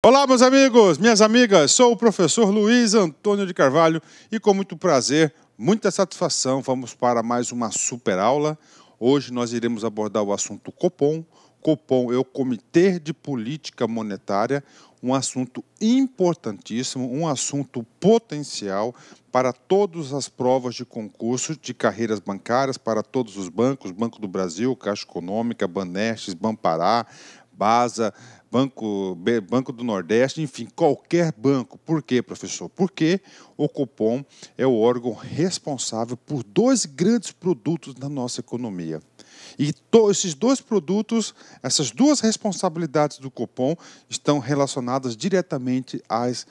Olá, meus amigos, minhas amigas, sou o professor Luiz Antônio de Carvalho e com muito prazer, muita satisfação, vamos para mais uma super aula. Hoje nós iremos abordar o assunto Copom. Copom é o Comitê de Política Monetária, um assunto importantíssimo, um assunto potencial para todas as provas de concurso de carreiras bancárias, para todos os bancos, Banco do Brasil, Caixa Econômica, Banestes, Banpará, Basa, Banco do Nordeste, enfim, qualquer banco. Por quê, professor? Porque o Copom é o órgão responsável por dois grandes produtos da nossa economia. E esses dois produtos, essas duas responsabilidades do Copom estão relacionadas diretamente às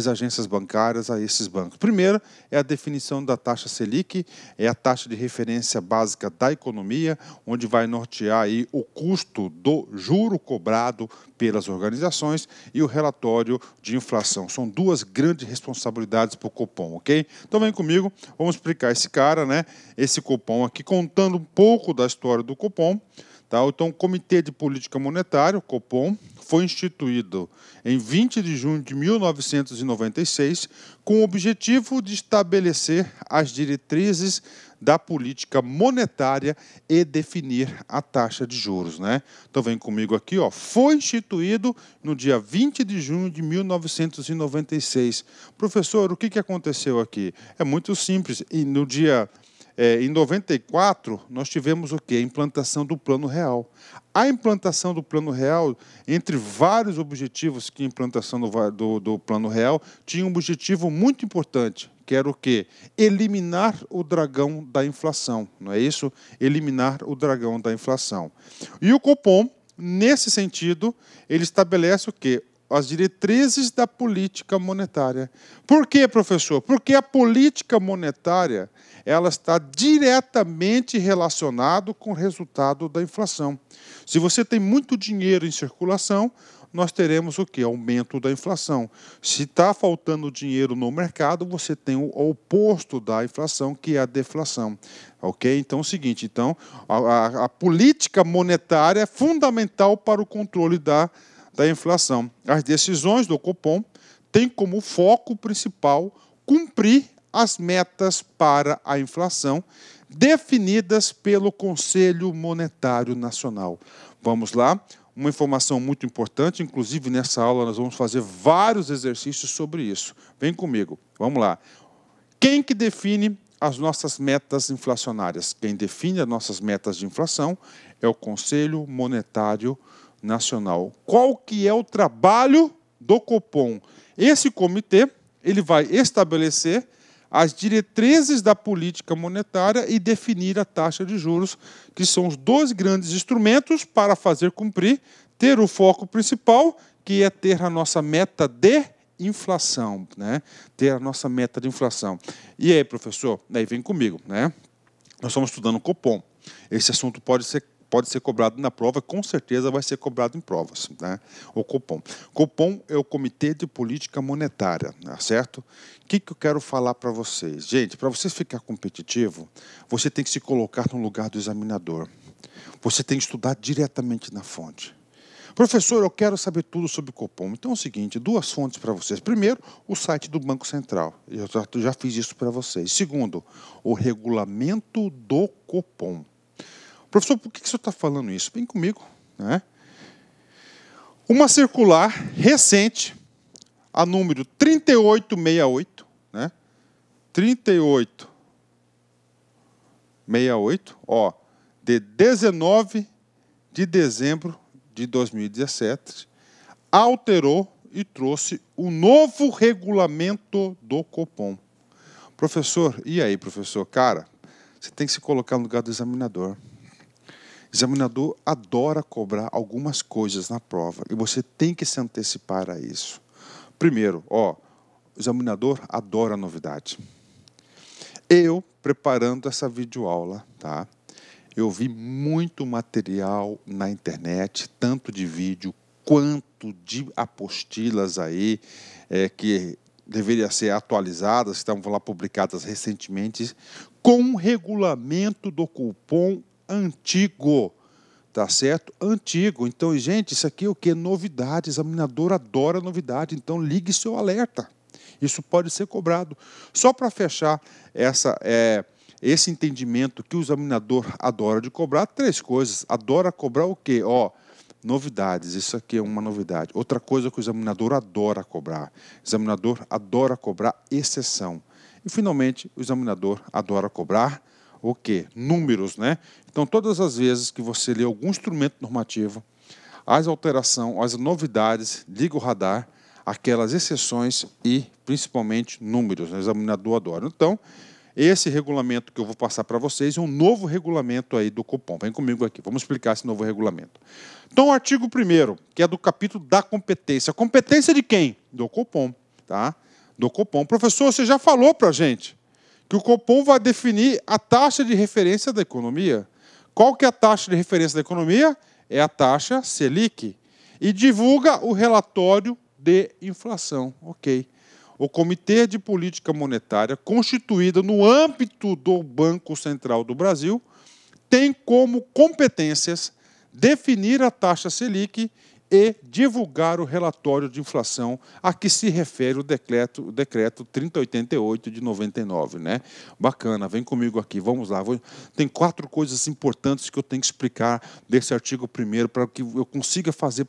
agências bancárias, a esses bancos. Primeiro é a definição da taxa Selic, é a taxa de referência básica da economia, onde vai nortear aí o custo do juro cobrado pelas organizações e o relatório de inflação. São duas grandes responsabilidades para o Copom, ok? Então vem comigo, vamos explicar esse cara, né? Esse Copom aqui, contando um pouco da história do Copom. Tá? Então, o Comitê de Política Monetária, o Copom, foi instituído em 20 de junho de 1996 com o objetivo de estabelecer as diretrizes da política monetária e definir a taxa de juros, né? Então vem comigo aqui, ó. Foi instituído no dia 20 de junho de 1996. Professor, o que aconteceu aqui? É muito simples. E no dia em 94, nós tivemos o quê? A implantação do Plano Real. A implantação do Plano Real, entre vários objetivos que a implantação do Plano Real, tinha um objetivo muito importante, que era o quê? Eliminar o dragão da inflação, não é isso? Eliminar o dragão da inflação. E o Copom, nesse sentido, ele estabelece o quê? As diretrizes da política monetária. Por quê, professor? Porque a política monetária ela está diretamente relacionada com o resultado da inflação. Se você tem muito dinheiro em circulação, nós teremos o quê? Aumento da inflação. Se está faltando dinheiro no mercado, você tem o oposto da inflação, que é a deflação. Ok? Então, é o seguinte, então, a política monetária é fundamental para o controle da inflação. As decisões do Copom têm como foco principal cumprir as metas para a inflação definidas pelo Conselho Monetário Nacional. Vamos lá, uma informação muito importante, inclusive nessa aula nós vamos fazer vários exercícios sobre isso. Vem comigo, vamos lá. Quem que define as nossas metas inflacionárias? Quem define as nossas metas de inflação é o Conselho Monetário Nacional. Qual que é o trabalho do Copom? Esse comitê ele vai estabelecer as diretrizes da política monetária e definir a taxa de juros, que são os dois grandes instrumentos para fazer cumprir, ter o foco principal, que é ter a nossa meta de inflação, né? Ter a nossa meta de inflação. E aí, professor, aí vem comigo, né? Nós estamos estudando o Copom. Esse assunto pode ser cobrado na prova, com certeza vai ser cobrado em provas, né? O Copom. Copom é o Comitê de Política Monetária, né? Certo? O que eu quero falar para vocês? Gente, para você ficar competitivo, você tem que se colocar no lugar do examinador. Você tem que estudar diretamente na fonte. Professor, eu quero saber tudo sobre o Copom. Então é o seguinte, duas fontes para vocês. Primeiro, o site do Banco Central. Eu já fiz isso para vocês. Segundo, o regulamento do Copom. Professor, por que o senhor está falando isso? Vem comigo, né? Uma circular recente, a número 3868, né? 3868, ó, de 19 de dezembro de 2017, alterou e trouxe o novo regulamento do Copom. Professor, e aí, professor? Cara, você tem que se colocar no lugar do examinador. O examinador adora cobrar algumas coisas na prova e você tem que se antecipar a isso. Primeiro, ó, o examinador adora novidade. Eu, preparando essa videoaula, tá? Eu vi muito material na internet, tanto de vídeo quanto de apostilas aí, que deveriam ser atualizadas, estavam lá publicadas recentemente, com o regulamento do Copom antigo. tá certo? Antigo. Então, gente, isso aqui é o quê? Novidade. Examinador adora novidade. Então, ligue seu alerta. Isso pode ser cobrado. Só para fechar esse entendimento que o examinador adora de cobrar, 3 coisas. Adora cobrar o quê? Novidades. Isso aqui é uma novidade. Outra coisa que o examinador adora cobrar. O examinador adora cobrar exceção. E, finalmente, o examinador adora cobrar o quê? Números, né? Então, todas as vezes que você lê algum instrumento normativo, as alterações, as novidades, liga o radar, aquelas exceções e, principalmente, números. O examinador adora. Então, esse regulamento que eu vou passar para vocês é um novo regulamento aí do Copom. Vem comigo aqui, vamos explicar esse novo regulamento. Então, o artigo 1º, que é do capítulo da competência. A competência de quem? Do Copom, tá? Do Copom. Professor, você já falou para a gente que o Copom vai definir a taxa de referência da economia. Qual que é a taxa de referência da economia? É a taxa Selic. E divulga o relatório de inflação. Ok. O Comitê de Política Monetária, constituído no âmbito do Banco Central do Brasil, tem como competências definir a taxa Selic e divulgar o relatório de inflação a que se refere o decreto 3088 de 99, né? Bacana, vem comigo aqui, vamos lá. Tem 4 coisas importantes que eu tenho que explicar desse artigo 1º para que eu consiga fazer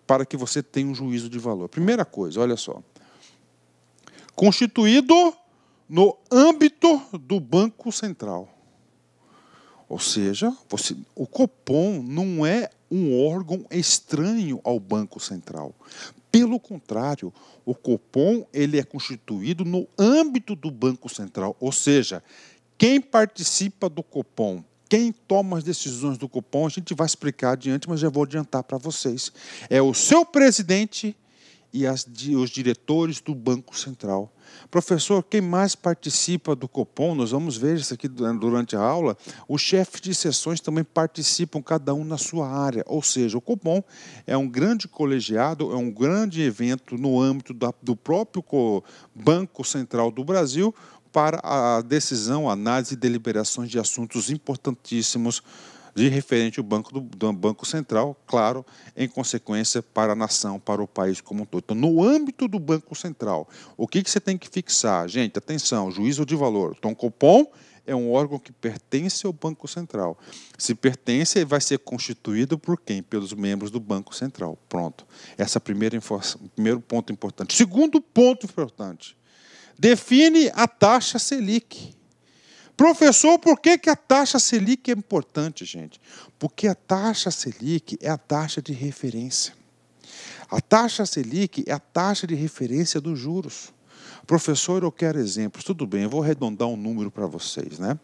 para que você tenha um juízo de valor. Primeira coisa, olha só. Constituído no âmbito do Banco Central. Ou seja, o Copom não é um órgão estranho ao Banco Central. Pelo contrário, o Copom ele é constituído no âmbito do Banco Central. Ou seja, quem participa do Copom, quem toma as decisões do Copom, a gente vai explicar adiante, mas já vou adiantar para vocês. É o seu presidente e os diretores do Banco Central. Professor, quem mais participa do Copom? Nós vamos ver isso aqui durante a aula. Os chefes de seções também participam, cada um na sua área. Ou seja, o Copom é um grande colegiado, é um grande evento no âmbito do próprio Banco Central do Brasil para a decisão, análise e deliberações de assuntos importantíssimos de referente ao do Banco Central, claro, em consequência para a nação, para o país como um todo. Então, no âmbito do Banco Central, o que você tem que fixar? Gente, atenção, juízo de valor. Então, o Copom é um órgão que pertence ao Banco Central. Se pertence, ele vai ser constituído por quem? Pelos membros do Banco Central. Pronto. Esse é o primeiro ponto importante. Segundo ponto importante, define a taxa Selic. Professor, por que a taxa Selic é importante, gente? Porque a taxa Selic é a taxa de referência. A taxa Selic é a taxa de referência dos juros. Professor, eu quero exemplos. Tudo bem, eu vou arredondar um número para vocês, né?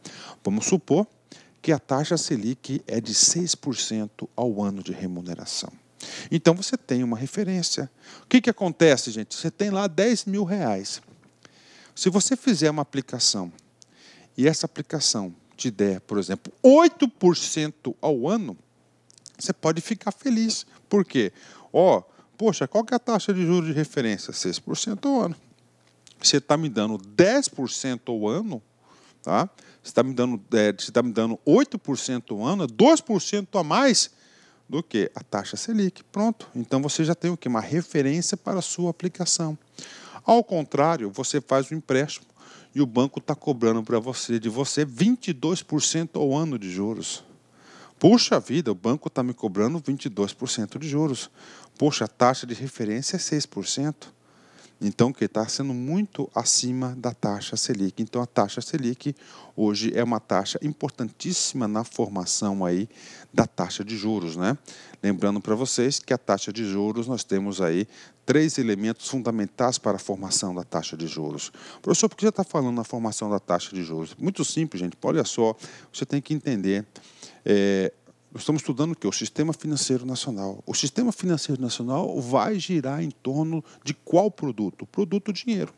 Vamos supor que a taxa Selic é de 6% ao ano de remuneração. Então, você tem uma referência. O que acontece, gente? Você tem lá R$10.000. Se você fizer uma aplicação e essa aplicação te der, por exemplo, 8% ao ano, você pode ficar feliz. Por quê? Poxa, qual que é a taxa de juros de referência? 6% ao ano. Você está me dando 10% ao ano, tá? Você está me dando 8% ao ano, 2% a mais do que a taxa Selic. Pronto. Então, você já tem o quê? Uma referência para a sua aplicação. Ao contrário, você faz um empréstimo e o banco está cobrando de você 22% ao ano de juros. Puxa vida, o banco está me cobrando 22% de juros. Poxa, a taxa de referência é 6%. Então, que está sendo muito acima da taxa Selic. Então, a taxa Selic hoje é uma taxa importantíssima na formação aí da taxa de juros, né? Lembrando para vocês que a taxa de juros, nós temos aí 3 elementos fundamentais para a formação da taxa de juros. Professor, por que você está falando na formação da taxa de juros? Muito simples, gente. Olha só, você tem que entender. Nós estamos estudando o quê? O Sistema Financeiro Nacional. O Sistema Financeiro Nacional vai girar em torno de qual produto? O produto dinheiro.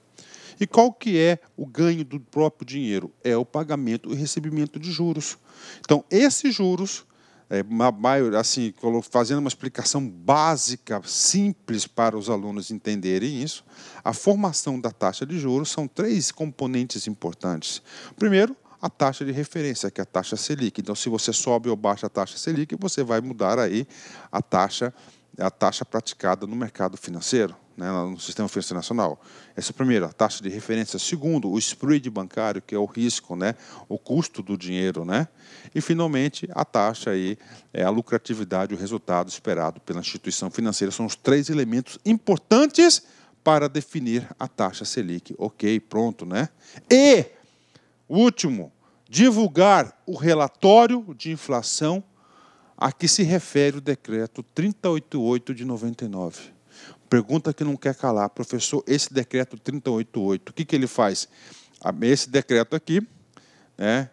E qual que é o ganho do próprio dinheiro? É o pagamento e recebimento de juros. Então, esses juros, assim, fazendo uma explicação básica, simples para os alunos entenderem isso, a formação da taxa de juros são 3 componentes importantes. Primeiro, a taxa de referência, que é a taxa Selic. Então, se você sobe ou baixa a taxa Selic, você vai mudar aí a taxa praticada no mercado financeiro, né, no sistema financeiro nacional. Essa é a primeira, a taxa de referência. Segundo, o spread bancário, que é o risco, né, o custo do dinheiro, né? E, finalmente, a taxa aí é a lucratividade, o resultado esperado pela instituição financeira. São os 3 elementos importantes para definir a taxa Selic. Ok, pronto, né? E, último, divulgar o relatório de inflação a que se refere o decreto 3088 de 99. Pergunta que não quer calar, professor, esse decreto 3088, o que ele faz? Esse decreto aqui, né,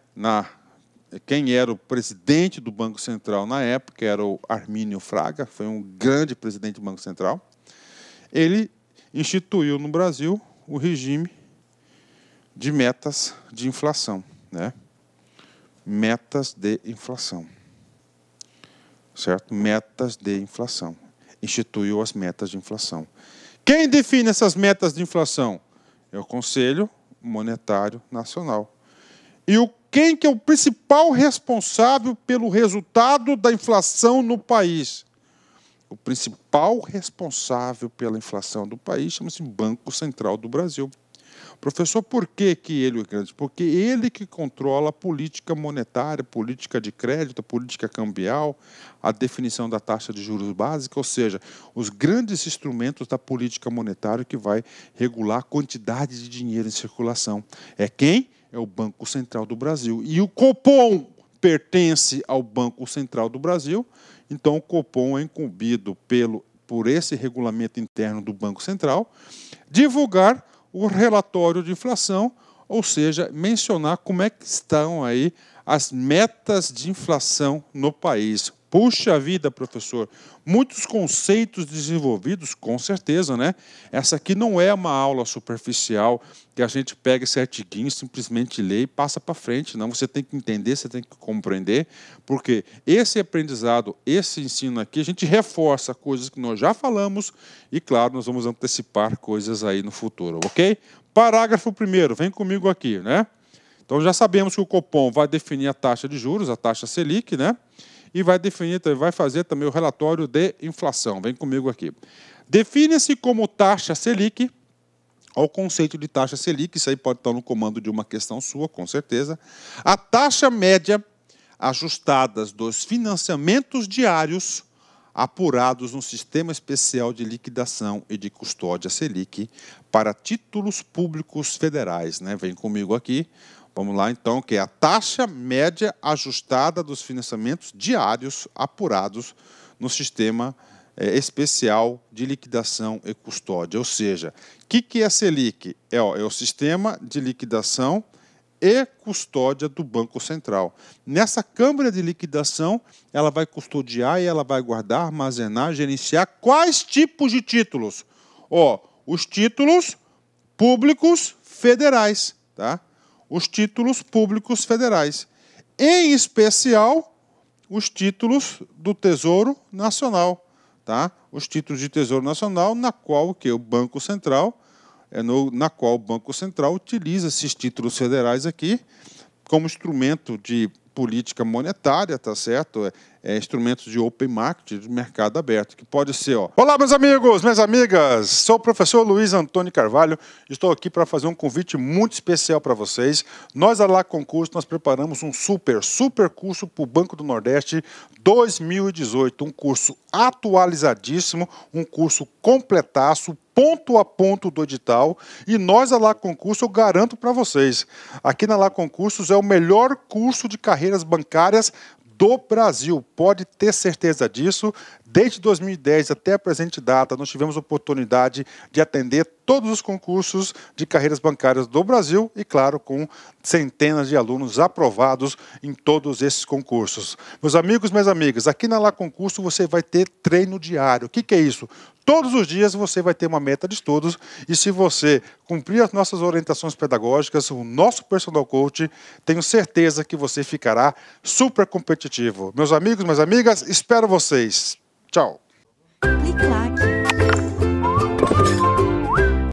quem era o presidente do Banco Central na época, era o Armínio Fraga, foi um grande presidente do Banco Central. Ele instituiu no Brasil o regime de metas de inflação, né? Metas de inflação. Certo? Metas de inflação. Instituiu as metas de inflação. Quem define essas metas de inflação? É o Conselho Monetário Nacional. E quem que é o principal responsável pelo resultado da inflação no país? O principal responsável pela inflação do país chama-se Banco Central do Brasil. Professor, por que ele é grande? Porque ele que controla a política monetária, política de crédito, política cambial, a definição da taxa de juros básica, ou seja, os grandes instrumentos da política monetária que vai regular a quantidade de dinheiro em circulação. É quem? É o Banco Central do Brasil. E o Copom pertence ao Banco Central do Brasil, então o Copom é incumbido por esse regulamento interno do Banco Central divulgar o relatório de inflação, ou seja, mencionar como é que estão aí as metas de inflação no país. Puxa vida, professor, muitos conceitos desenvolvidos, com certeza, né? Essa aqui não é uma aula superficial que a gente pega esse artiguinho, simplesmente lê e passa para frente. Não, você tem que entender, você tem que compreender, porque esse aprendizado, esse ensino aqui, a gente reforça coisas que nós já falamos e, claro, nós vamos antecipar coisas aí no futuro, ok? Parágrafo 1º, vem comigo aqui, né? Então, já sabemos que o Copom vai definir a taxa de juros, a taxa Selic, né? E vai fazer também o relatório de inflação. Vem comigo aqui. Define-se como taxa Selic, ao conceito de taxa Selic, isso aí pode estar no comando de uma questão sua, com certeza, a taxa média ajustada dos financiamentos diários apurados no Sistema Especial de Liquidação e de Custódia Selic para títulos públicos federais, né? Vem comigo aqui. Vamos lá, então, que é a taxa média ajustada dos financiamentos diários apurados no Sistema Especial de Liquidação e Custódia. Ou seja, o que é a Selic? É o Sistema de Liquidação e Custódia do Banco Central. Nessa Câmara de Liquidação, ela vai custodiar e ela vai guardar, armazenar, gerenciar quais tipos de títulos? Os títulos públicos federais, tá? Os títulos públicos federais, em especial os títulos do Tesouro Nacional, tá? Os títulos de Tesouro Nacional, na qual o Banco Central utiliza esses títulos federais aqui como instrumento de política monetária, tá certo? Instrumentos de open market, de mercado aberto, que pode ser, Olá, meus amigos, minhas amigas, sou o professor Luiz Antônio Carvalho, estou aqui para fazer um convite muito especial para vocês. Nós, da La Concurso, nós preparamos um super curso para o Banco do Nordeste 2018, um curso atualizadíssimo, um curso completaço, ponto a ponto do edital, e nós, da La Concurso, eu garanto para vocês, aqui na La Concursos é o melhor curso de carreiras bancárias do Brasil, pode ter certeza disso. Desde 2010 até a presente data, nós tivemos a oportunidade de atender todos os concursos de carreiras bancárias do Brasil e, claro, com centenas de alunos aprovados em todos esses concursos. Meus amigos, minhas amigas, aqui na La Concurso você vai ter treino diário. O que é isso? Todos os dias você vai ter uma meta de estudos e, se você cumprir as nossas orientações pedagógicas, o nosso personal coach, tenho certeza que você ficará super competitivo. Meus amigos, minhas amigas, espero vocês. Tchau. Clique like.